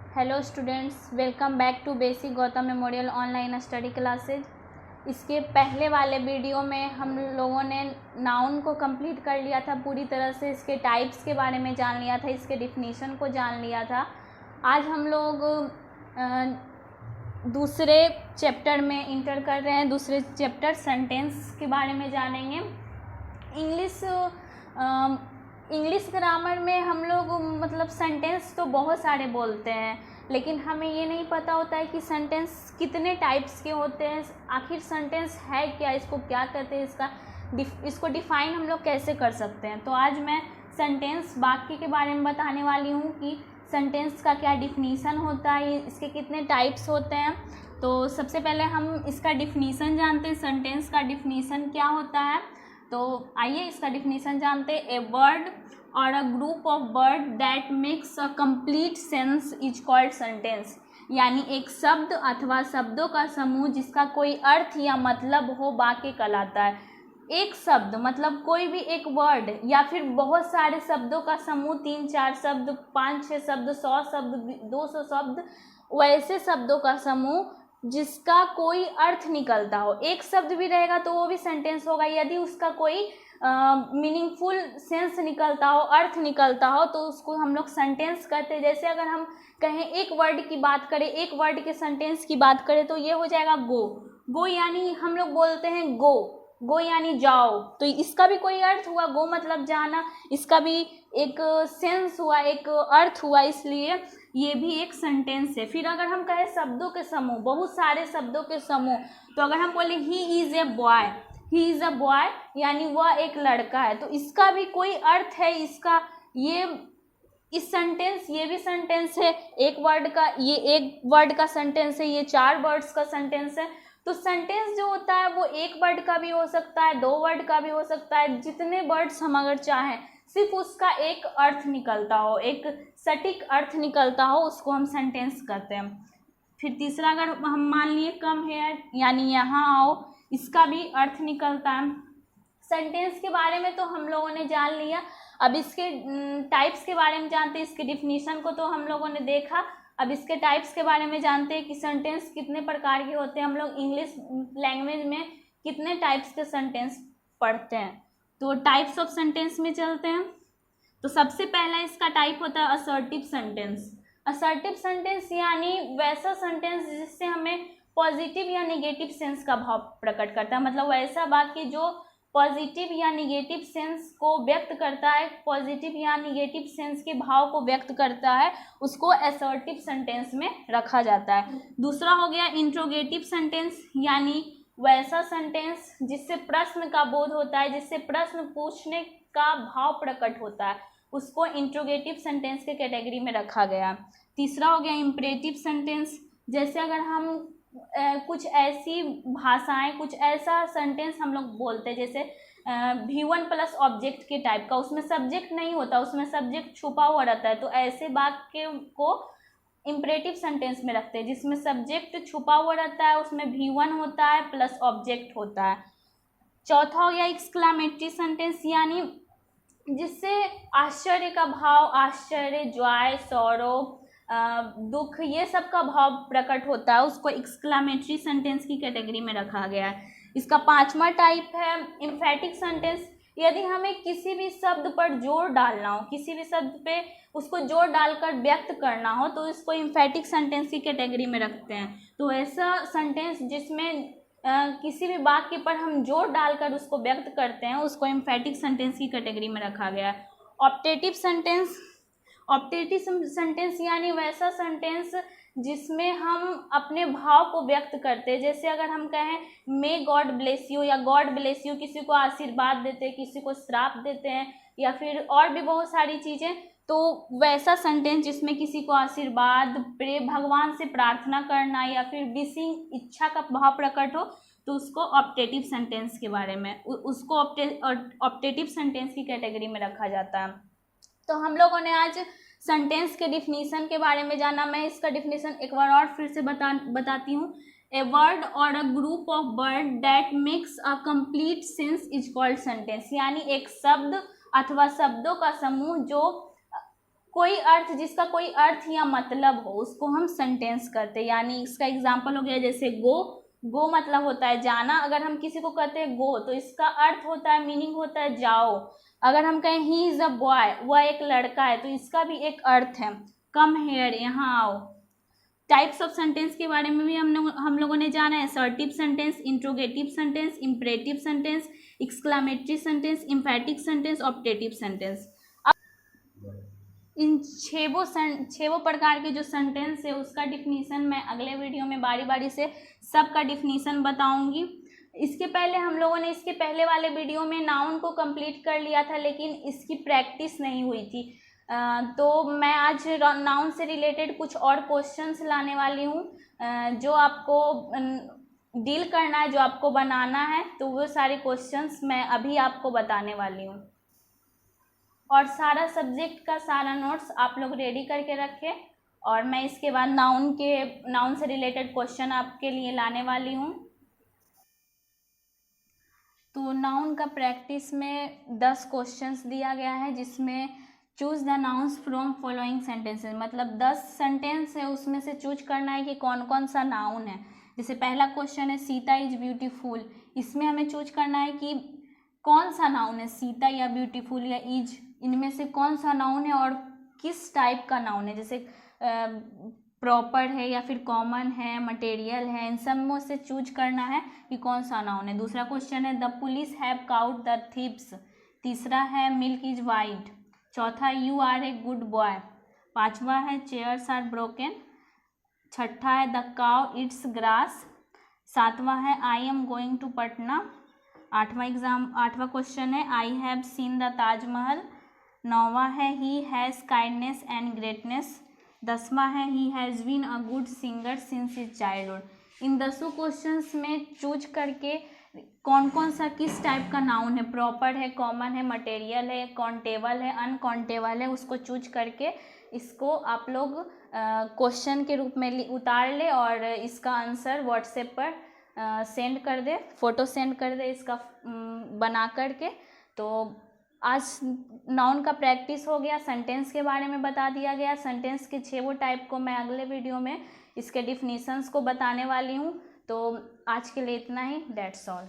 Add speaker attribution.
Speaker 1: Hello students, welcome back to basic Gautam memorial online study classes. इसके पहले वाले video में हम लोगों ने नाउन को कंप्लीट कर लिया था पूरी तरह से, इसके टाइप्स के बारे में जान लिया था, इसके डिफिनीशन को जान लिया था। आज हम लोग दूसरे चैप्टर में इंटर कर रहे हैं। दूसरे चैप्टर सेंटेंस के बारे में जानेंगे। इंग्लिश ग्रामर में हम लोग मतलब सेंटेंस तो बहुत सारे बोलते हैं, लेकिन हमें ये नहीं पता होता है कि सेंटेंस कितने टाइप्स के होते हैं। आखिर सेंटेंस है क्या, इसको क्या कहते हैं, इसको डिफ़ाइन हम लोग कैसे कर सकते हैं। तो आज मैं सेंटेंस वाक्य के बारे में बताने वाली हूँ कि सेंटेंस का क्या डिफिनीसन होता है, इसके कितने टाइप्स होते हैं। तो सबसे पहले हम इसका डिफिनीसन जानते हैं। सेंटेंस का डिफिनीसन क्या होता है, तो आइए इसका डिफिनीसन जानते हैं। ए वर्ड और a group of word that makes a complete sense is called sentence. यानी एक शब्द अथवा शब्दों का समूह जिसका कोई अर्थ या मतलब हो वाक्य कहलाता है। एक शब्द मतलब कोई भी एक वर्ड या फिर बहुत सारे शब्दों का समूह, 3-4 शब्द, 5-6 शब्द, 100 शब्द, 200 शब्द, वैसे शब्दों का समूह जिसका कोई अर्थ निकलता हो। एक शब्द भी रहेगा तो वो भी सेंटेंस होगा यदि उसका कोई मीनिंगफुल सेंस निकलता हो, अर्थ निकलता हो, तो उसको हम लोग सेंटेंस कहते हैं। जैसे अगर हम कहें एक वर्ड की बात करें, एक वर्ड के सेंटेंस की बात करें, तो ये हो जाएगा गो। गो यानी हम लोग बोलते हैं गो यानी जाओ, तो इसका भी कोई अर्थ हुआ, गो मतलब जाना, इसका भी एक सेंस हुआ, एक अर्थ हुआ, इसलिए ये भी एक सेंटेंस है। फिर अगर हम कहें शब्दों के समूह, बहुत सारे शब्दों के समूह, तो अगर हम बोले ही इज़ ए बॉय यानी वह एक लड़का है, तो इसका भी कोई अर्थ है, इसका ये भी सेंटेंस है। एक वर्ड का सेंटेंस है, ये 4 वर्ड्स का सेंटेंस है। तो सेंटेंस जो होता है वो एक वर्ड का भी हो सकता है, 2 वर्ड का भी हो सकता है, जितने वर्ड्स हम अगर चाहें, सिर्फ उसका एक अर्थ निकलता हो, एक सटीक अर्थ निकलता हो, उसको हम सेंटेंस कहते हैं। फिर तीसरा, अगर हम मान लिए कम है यानी यहाँ आओ, इसका भी अर्थ निकलता है। सेंटेंस के बारे में तो हम लोगों ने जान लिया। अब इसके टाइप्स के बारे में जानते हैं। इसके डिफिनीशन को तो हम लोगों ने देखा। अब इसके टाइप्स के बारे में जानते हैं कि सेंटेंस कितने प्रकार के होते हैं। हम लोग इंग्लिश लैंग्वेज में कितने टाइप्स के सेंटेंस पढ़ते हैं, तो टाइप्स ऑफ सेंटेंस में चलते हैं। तो सबसे पहला इसका टाइप होता है असर्टिव सेंटेंस। असर्टिव सेंटेंस यानी वैसा सेंटेंस जिससे हमें पॉजिटिव या नेगेटिव सेंस का भाव प्रकट करता है। मतलब वैसा वाक्य जो पॉजिटिव या निगेटिव सेंस को व्यक्त करता है, पॉजिटिव या निगेटिव सेंस के भाव को व्यक्त करता है, उसको असर्टिव सेंटेंस में रखा जाता है। दूसरा हो गया इंट्रोगेटिव सेंटेंस, यानी वैसा सेंटेंस जिससे प्रश्न का बोध होता है, जिससे प्रश्न पूछने का भाव प्रकट होता है, उसको इंट्रोगेटिव सेंटेंस के कैटेगरी में रखा गया। तीसरा हो गया इम्परेटिव सेंटेंस। जैसे अगर हम कुछ ऐसी भाषाएं, कुछ ऐसा सेंटेंस हम लोग बोलते हैं, जैसे V1 प्लस ऑब्जेक्ट के टाइप का, उसमें सब्जेक्ट नहीं होता, उसमें सब्जेक्ट छुपा हुआ रहता है, तो ऐसे वाक्य को इम्परेटिव सेंटेंस में रखते हैं जिसमें सब्जेक्ट छुपा हुआ रहता है, उसमें V1 होता है प्लस ऑब्जेक्ट होता है। चौथा हो गया एक्सक्लामेटरी सेंटेंस, यानी जिससे आश्चर्य का भाव, आश्चर्य, जॉय, सौरव, दुख, ये सब का भाव प्रकट होता है, उसको एक्सक्लामेटरी सेंटेंस की कैटेगरी में रखा गया है। इसका 5वां टाइप है एम्फैटिक सेंटेंस। यदि हमें किसी भी शब्द पर जोर डालना हो, किसी भी शब्द पे उसको जोर डालकर व्यक्त करना हो, तो इसको एम्फैटिक सेंटेंस की कैटेगरी में रखते हैं। तो ऐसा सेंटेंस जिसमें किसी भी वाक्य पर हम जोर डालकर उसको व्यक्त करते हैं, उसको एम्फैटिक सेंटेंस की कैटेगरी में रखा गया है। ऑप्टेटिव सेंटेंस, ऑप्टेटिव सेंटेंस यानी वैसा सेंटेंस जिसमें हम अपने भाव को व्यक्त करते हैं। जैसे अगर हम कहें मे गॉड ब्लेस यू या गॉड ब्लेस यू, किसी को आशीर्वाद देते हैं, किसी को श्राप देते हैं, या फिर और भी बहुत सारी चीज़ें, तो वैसा सेंटेंस जिसमें किसी को आशीर्वाद, भगवान से प्रार्थना करना या फिर विशिंग, इच्छा का भाव प्रकट हो, तो उसको ऑप्टेटिव सेंटेंस के बारे में, उसको ऑप्टेटिव सेंटेंस की कैटेगरी में रखा जाता है। तो हम लोगों ने आज सेंटेंस के डिफिनीशन के बारे में जाना। मैं इसका डिफिनीशन एक बार और फिर से बताती हूँ। ए वर्ड और a group of word that makes a complete sense is called sentence. यानी एक शब्द अथवा शब्दों का समूह जो कोई अर्थ, जिसका कोई अर्थ या मतलब हो, उसको हम सेंटेंस करते हैं। यानी इसका एग्जाम्पल हो गया जैसे गो, गो मतलब होता है जाना। अगर हम किसी को कहते हैं गो, तो इसका अर्थ होता है, मीनिंग होता है जाओ। अगर हम कहें ही इज़ अ बॉय, वह एक लड़का है, तो इसका भी एक अर्थ है, कम हेयर, यहाँ आओ। टाइप्स ऑफ सेंटेंस के बारे में भी हम लोगों ने जाना है। Assertive sentence, interrogative sentence, imperative sentence, exclamatory sentence, emphatic sentence, optative sentence. इन छह प्रकार के जो सेंटेंस है उसका डिफिनीसन मैं अगले वीडियो में बारी बारी से सबका डिफिनीसन बताऊंगी। इसके पहले हम लोगों ने इसके पहले वाले वीडियो में नाउन को कंप्लीट कर लिया था, लेकिन इसकी प्रैक्टिस नहीं हुई थी। तो मैं आज नाउन से रिलेटेड कुछ और क्वेश्चंस लाने वाली हूँ, जो आपको डील करना है, जो आपको बनाना है। तो वो सारे क्वेश्चंस मैं अभी आपको बताने वाली हूँ। और सारा सब्जेक्ट का सारा नोट्स आप लोग रेडी करके रखें, और मैं इसके बाद नाउन से रिलेटेड क्वेश्चन आपके लिए लाने वाली हूँ। तो नाउन का प्रैक्टिस में 10 क्वेश्चंस दिया गया है, जिसमें choose the nouns from following sentences, मतलब 10 सेंटेंस है, उसमें से चूज करना है कि कौन कौन सा नाउन है। जैसे पहला क्वेश्चन है सीता इज ब्यूटीफुल, इसमें हमें चूज करना है कि कौन सा नाउन है, सीता या ब्यूटीफुल या इज, इनमें से कौन सा नाउन है और किस टाइप का नाउन है। जैसे प्रॉपर है या फिर कॉमन है, मटेरियल है, इन सब में से चूज करना है कि कौन सा नाउन है। दूसरा क्वेश्चन है the police have caught the thieves. तीसरा है मिल्क इज वाइट। चौथा you are a good boy. पांचवा है चेयर्स आर ब्रोकन। छठा है द काउ इट्स ग्रास। सातवां है I am going to Patna. आठवां क्वेश्चन है I have seen the Taj Mahal. नौवां है he has kindness and greatness. 10वां है he has been a good singer since his childhood. इन 10 क्वेश्चंस में चूज करके कौन कौन सा किस टाइप का नाउन है, प्रॉपर है, कॉमन है, मटेरियल है, काउंटेबल है, अनकाउंटेबल है, उसको चूज करके इसको आप लोग क्वेश्चन के रूप में उतार ले और इसका आंसर व्हाट्सएप पर सेंड कर दे, फोटो सेंड कर दे इसका बना करके। तो आज नाउन का प्रैक्टिस हो गया, सेंटेंस के बारे में बता दिया गया। सेंटेंस के 6 टाइप को मैं अगले वीडियो में इसके डिफिनीशंस को बताने वाली हूँ। तो आज के लिए इतना ही, दैट्स ऑल।